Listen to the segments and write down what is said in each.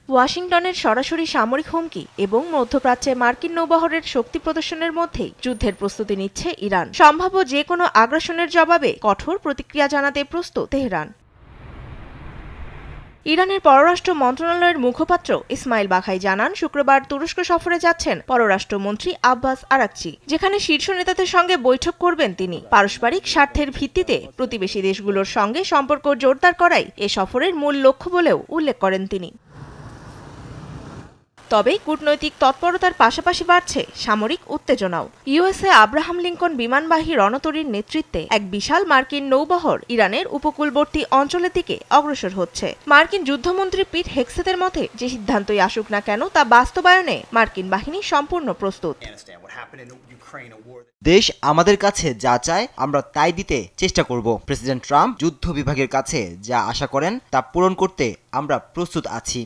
ওয়াশিংটনের সরাসরি সামরিক হুমকি এবং মধ্যপ্রাচ্যে মার্কিন নৌবহরের শক্তি প্রদর্শনের মধ্যেই যুদ্ধের প্রস্তুতি নিচ্ছে ইরান। সম্ভাব্য যে কোনো আগ্রাসনের জবাবে কঠোর প্রতিক্রিয়া জানাতে প্রস্তুত তেহরান। ইরানের পররাষ্ট্র মন্ত্রণালয়ের মুখপাত্র ইসমাইল বাঘাই জানান, শুক্রবার তুরস্ক সফরে যাচ্ছেন পররাষ্ট্রমন্ত্রী আব্বাস আরাকচি, যেখানে শীর্ষ নেতাদের সঙ্গে বৈঠক করবেন তিনি। পারস্পরিক স্বার্থের ভিত্তিতে প্রতিবেশী দেশগুলোর সঙ্গে সম্পর্ক জোরদার করাই এ সফরের মূল লক্ষ্য বলেও উল্লেখ করেন তিনি। তবে কূটনৈতিক তৎপরতার পাশাপাশি বাড়ছে সামরিক উত্তেজনাও। ইউএসএ আব্রাহাম লিঙ্কন বিমানবাহী রণতরীর নেতৃত্বে এক বিশাল মার্কিন নৌবহর ইরানের উপকূলবর্তী অঞ্চলের দিকে অগ্রসর হচ্ছে। মার্কিন যুদ্ধমন্ত্রী পিট হেগসেতের মতে, যে সিদ্ধান্তই আসুক না কেন তা বাস্তবায়নে মার্কিন বাহিনী সম্পূর্ণ প্রস্তুত। দেশ আমাদের কাছে যা চায় আমরা তাই দিতে চেষ্টা করব। প্রেসিডেন্ট ট্রাম্প যুদ্ধ বিভাগের কাছে যা আশা করেন তা পূরণ করতে আমরা প্রস্তুত আছি।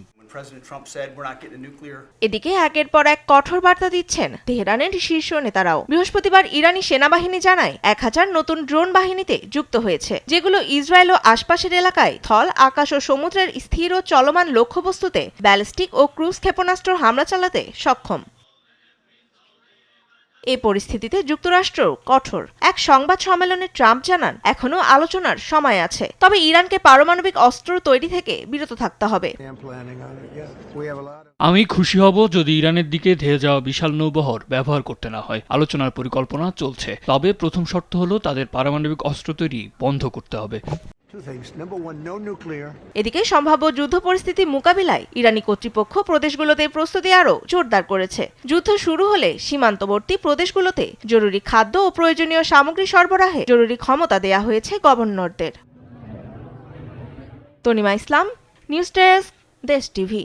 এদিকে একের পর এক কঠোর বার্তা দিচ্ছেন তেহরানের শীর্ষ নেতারাও। বৃহস্পতিবার ইরানি সেনাবাহিনী জানায় 1000 নতুন ড্রোন বাহিনীতে যুক্ত হয়েছে, যেগুলো ইসরায়েল ও আশপাশের এলাকায় স্থল, আকাশ ও সমুদ্রের স্থির ও চলমান লক্ষ্যবস্তুতে ব্যালিস্টিক ও ক্রুজ ক্ষেপণাস্ত্র হামলা চালাতে সক্ষম। এ পরিস্থিতিতে যুক্তরাষ্ট্র কঠোর এক সংবাদ সম্মেলনে ট্রাম্প জানান, এখনো আলোচনার সময় আছে, তবে ইরানকে পারমাণবিক অস্ত্র তৈরি থেকে বিরত থাকতে হবে। আমি খুশি হব যদি ইরানের দিকে ধেয়ে যাওয়া বিশাল নৌবহর ব্যবহার করতে না হয়। আলোচনার পরিকল্পনা চলছে, তবে প্রথম শর্ত হলো তাদের পারমাণবিক অস্ত্র তৈরি বন্ধ করতে হবে। এদিকে সম্ভাব্য যুদ্ধ পরিস্থিতি মোকাবিলায় ইরানি কর্তৃপক্ষ প্রদেশগুলোতে প্রস্তুতি আরও জোরদার করেছে। যুদ্ধ শুরু হলে সীমান্তবর্তী প্রদেশগুলোতে জরুরি খাদ্য ও প্রয়োজনীয় সামগ্রী সরবরাহে জরুরি ক্ষমতা দেয়া হয়েছে গভর্নরদের। তনিমা ইসলাম, নিউজ ডেস্ক, দেশ টিভি।